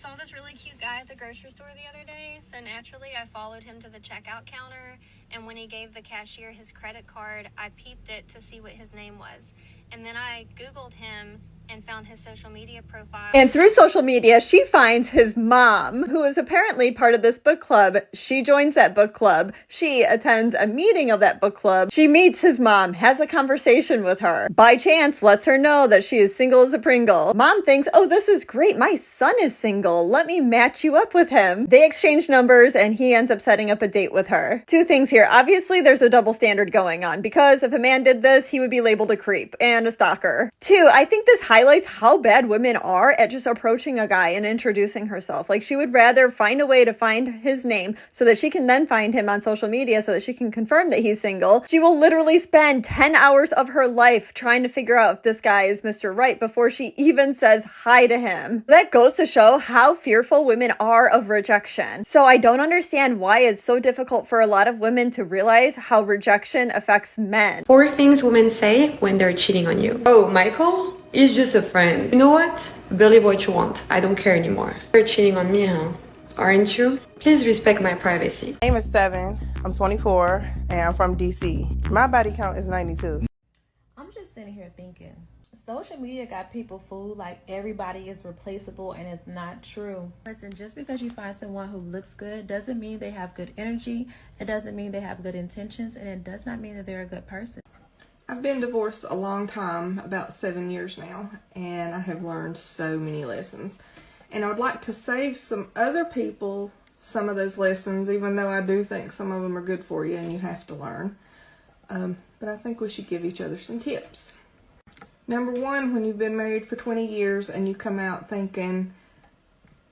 saw this really cute guy at the grocery store the other day, so naturally I followed him to the checkout counter, and when he gave the cashier his credit card, I peeped it to see what his name was. And then I Googled him and found his social media profile. And through social media, she finds his mom, who is apparently part of this book club. She joins that book club. She attends a meeting of that book club. She meets his mom, has a conversation with her. By chance, lets her know that she is single as a Pringle. Mom thinks, oh, this is great. My son is single. Let me match you up with him. They exchange numbers and he ends up setting up a date with her. Two things here. Obviously, there's a double standard going on because if a man did this, he would be labeled a creep and a stalker. Two, I think this highlights how bad women are at just approaching a guy and introducing herself. Like, she would rather find a way to find his name so that she can then find him on social media so that she can confirm that he's single. She will literally spend 10 hours of her life trying to figure out if this guy is Mr. Right before she even says hi to him. That goes to show how fearful women are of rejection. So I don't understand why it's so difficult for a lot of women to realize how rejection affects men. 4 things women say when they're cheating on you. Oh, Michael? He's just a friend. You know what? Believe what you want. I don't care anymore. You're cheating on me, huh? Aren't you? Please respect my privacy. My name is Seven. I'm 24 and I'm from DC. My body count is 92. I'm just sitting here thinking, social media got people fooled like everybody is replaceable, and it's not true. Listen, just because you find someone who looks good doesn't mean they have good energy. It doesn't mean they have good intentions, and it does not mean that they're a good person. I've been divorced a long time, about 7 years now, and I have learned so many lessons. And I would like to save some other people some of those lessons, even though I do think some of them are good for you and you have to learn. But I think we should give each other some tips. Number one, when you've been married for 20 years and you come out thinking,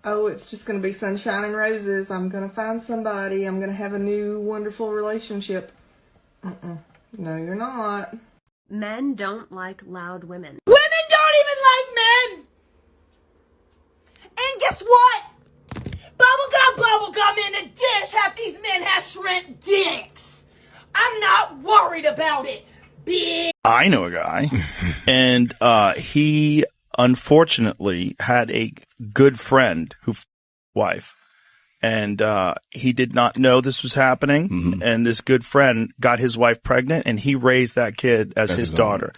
oh, it's just going to be sunshine and roses, I'm going to find somebody, I'm going to have a new wonderful relationship. No, you're not. Men don't like loud women. Women don't even like men! And guess what? Bubblegum in a dish. Half these men have shrimp dicks. I'm not worried about it, bitch. I know a guy, and he unfortunately had a good friend wife. And he did not know this was happening. Mm-hmm. And this good friend got his wife pregnant, and he raised that kid as his daughter.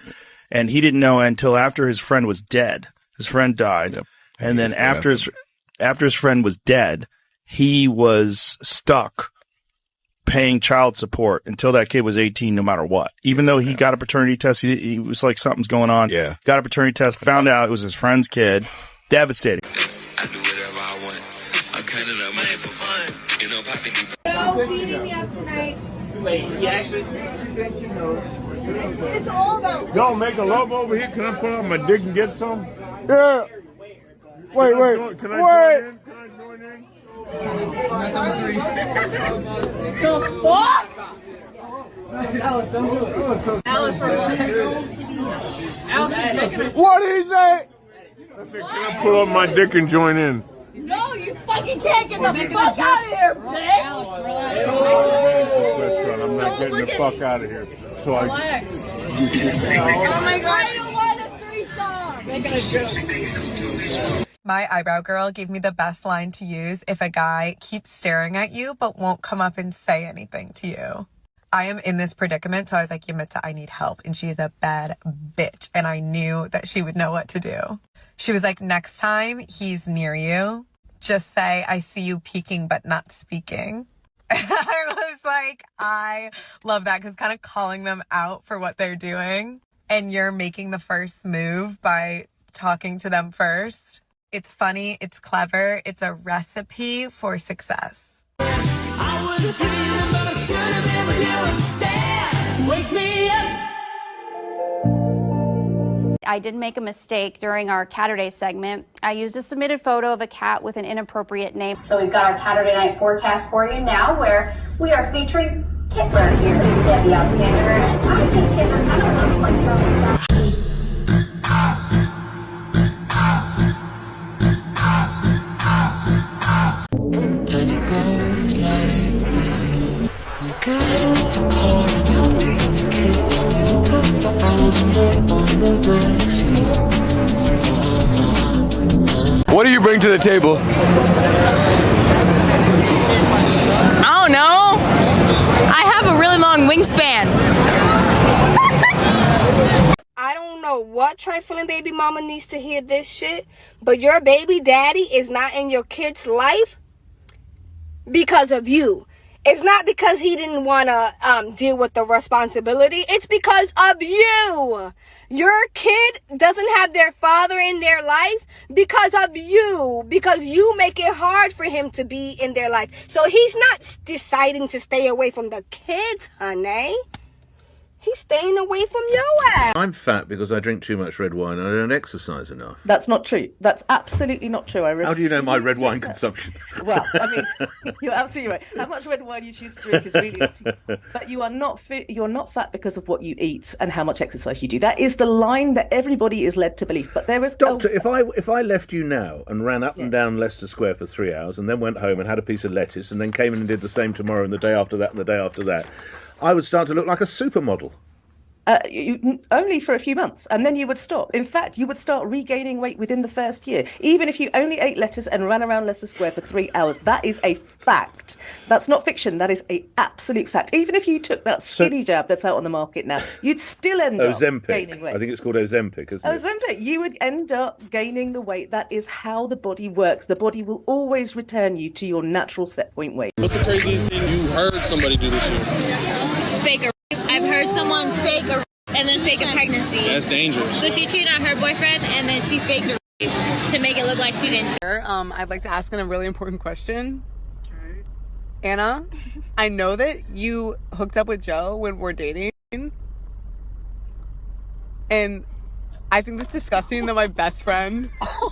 And he didn't know until after his friend was dead. His friend died. Yep. And then after his friend was dead, he was stuck paying child support until that kid was 18, no matter what. Even though he got a paternity test, he was like, something's going on. Yeah. Got a paternity test, found out it was his friend's kid. Devastating. I do whatever I want. I'm kind of the money for fun. You know, Poppy. No beating me up tonight. Wait, he actually. It's all about. Y'all make a love over here? Can I put on my dick and get some? Yeah. Wait. Can I join in? The fuck? Alice, don't do it. Alice, for what? What did he say? I said, can I put on my dick and join in? No, you fucking can't get the fuck out of here, bitch! I'm not getting the fuck out of here. So Relax. Oh my god, I don't want a threesome! My eyebrow girl gave me the best line to use if a guy keeps staring at you but won't come up and say anything to you. I am in this predicament, so I was like, Yamita, I need help. And she is a bad bitch. And I knew that she would know what to do. She was like, next time he's near you, just say, I see you peeking but not speaking. And I was like, I love that, because kind of calling them out for what they're doing. And you're making the first move by talking to them first. It's funny, it's clever, it's a recipe for success. I was dreaming, but I should have never here instead. Wake me up. I did make a mistake during our Catterday segment. I used a submitted photo of a cat with an inappropriate name. So we've got our Catterday night forecast for you now, where we are featuring Kittler here, Debbie Alexander, and I think Kittler kind of looks like throwing back. What do you bring to the table? I don't know. I have a really long wingspan. I don't know what trifling baby mama needs to hear this shit, but your baby daddy is not in your kid's life because of you. It's not because he didn't want to deal with the responsibility. It's because of you. Your kid doesn't have their father in their life because of you. Because you make it hard for him to be in their life. So he's not deciding to stay away from the kids, honey. He's staying away from your ass. I'm fat because I drink too much red wine and I don't exercise enough. That's not true. That's absolutely not true. How do you know my red wine consumption? Well, I mean, you're absolutely right. How much red wine you choose to drink is really up to you. But you are not fit. You're not fat because of what you eat and how much exercise you do. That is the line that everybody is led to believe. But there is Doctor, if I left you now and ran up and down Leicester Square for 3 hours and then went home and had a piece of lettuce and then came in and did the same tomorrow and the day after that and the day after that, I would start to look like a supermodel. Only for a few months, and then you would stop. In fact, you would start regaining weight within the first year, even if you only ate lettuce and ran around Leicester Square for 3 hours. That is a fact. That's not fiction. That is an absolute fact. Even if you took that skinny jab that's out on the market now, you'd still end up gaining weight. I think it's called Ozempic, isn't it? Ozempic. You would end up gaining the weight. That is how the body works. The body will always return you to your natural set point weight. What's the craziest thing you heard somebody do this year? Fake a I've heard someone fake a and then fake a pregnancy. That's dangerous. So she cheated on her boyfriend and then she faked a to make it look like she didn't. I'd like to ask a really important question. Okay. Anna, I know that you hooked up with Joe when we're dating. And I think that's disgusting that my best friend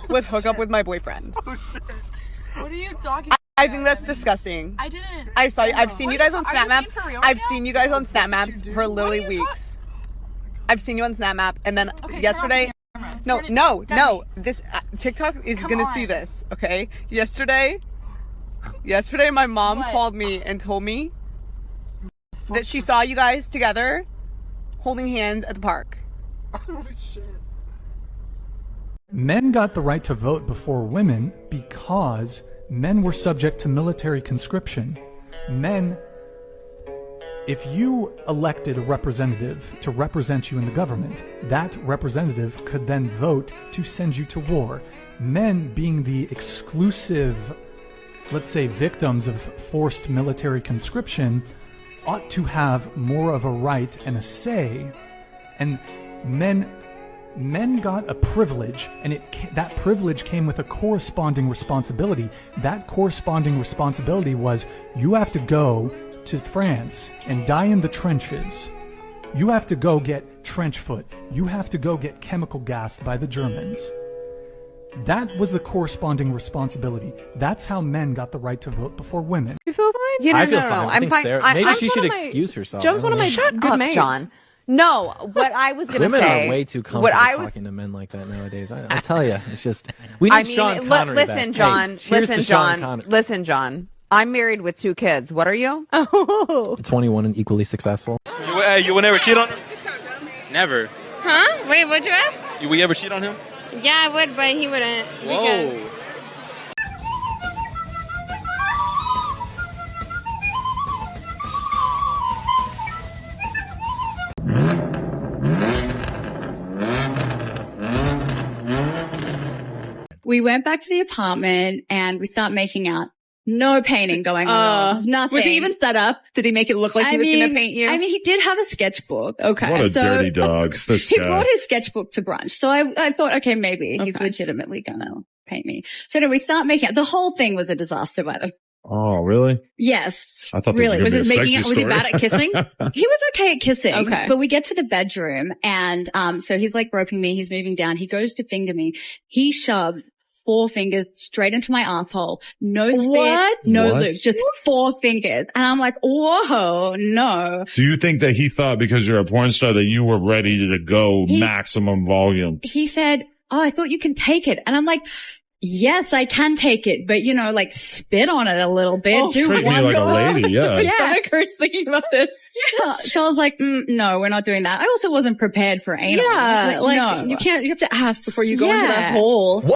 would hook up with my boyfriend. Oh, shit. What are you talking about? I think that's disgusting. I didn't. I saw you. I've seen you guys on Snap Maps. I've seen you guys on Snap Maps for literally weeks. I've seen you on Snap Map, and then yesterday. No. This TikTok is gonna see this. Okay. Yesterday, my mom called me and told me that she saw you guys together, holding hands at the park. Oh shit. Men got the right to vote before women because men were subject to military conscription. Men, if you elected a representative to represent you in the government, that representative could then vote to send you to war. Men, being the exclusive, let's say, victims of forced military conscription, ought to have more of a right and a say. And men got a privilege, and that privilege came with a corresponding responsibility. That corresponding responsibility was you have to go to France and die in the trenches. You have to go get trench foot. You have to go get chemical gassed by the Germans. That was the corresponding responsibility. That's how men got the right to vote before women. You feel fine? I feel fine. I'm fine. Maybe she should excuse herself. Joe's one of my good mates. John. No, what I was going to say. Women are way too comfortable talking to men like that nowadays. I tell you, it's just we need Sean Connery listen, John. Listen, John. I'm married with 2 kids. What are you? Oh. 21 and equally successful. You would never cheat on him? Never. Huh? Wait, what'd you ask? Would you ever cheat on him? Yeah, I would, but he wouldn't. Whoa. We went back to the apartment and we started making out. No painting going on. Nothing. Was he even set up? Did he make it look like he was going to paint you? I mean, he did have a sketchbook. Okay. What a dirty dog. He brought his sketchbook to brunch. So I thought, okay, maybe he's legitimately going to paint me. So anyway, we start making out. The whole thing was a disaster, by the way. Oh, really? Yes. I thought really. Was he bad at kissing? He was okay at kissing. Okay. But we get to the bedroom and, so he's like groping me. He's moving down. He goes to finger me. He shoves 4 fingers straight into my asshole. No spit, no lube, just 4 fingers. And I'm like, whoa, no. Do you think that he thought because you're a porn star that you were ready to go maximum volume? He said, oh, I thought you can take it. And I'm like, yes, I can take it, but like spit on it a little bit. Oh, treat me like a lady, yeah. Yeah. Stomach hurts thinking about this. So I was like, no, we're not doing that. I also wasn't prepared for anal. Yeah, no. You have to ask before you go into that hole.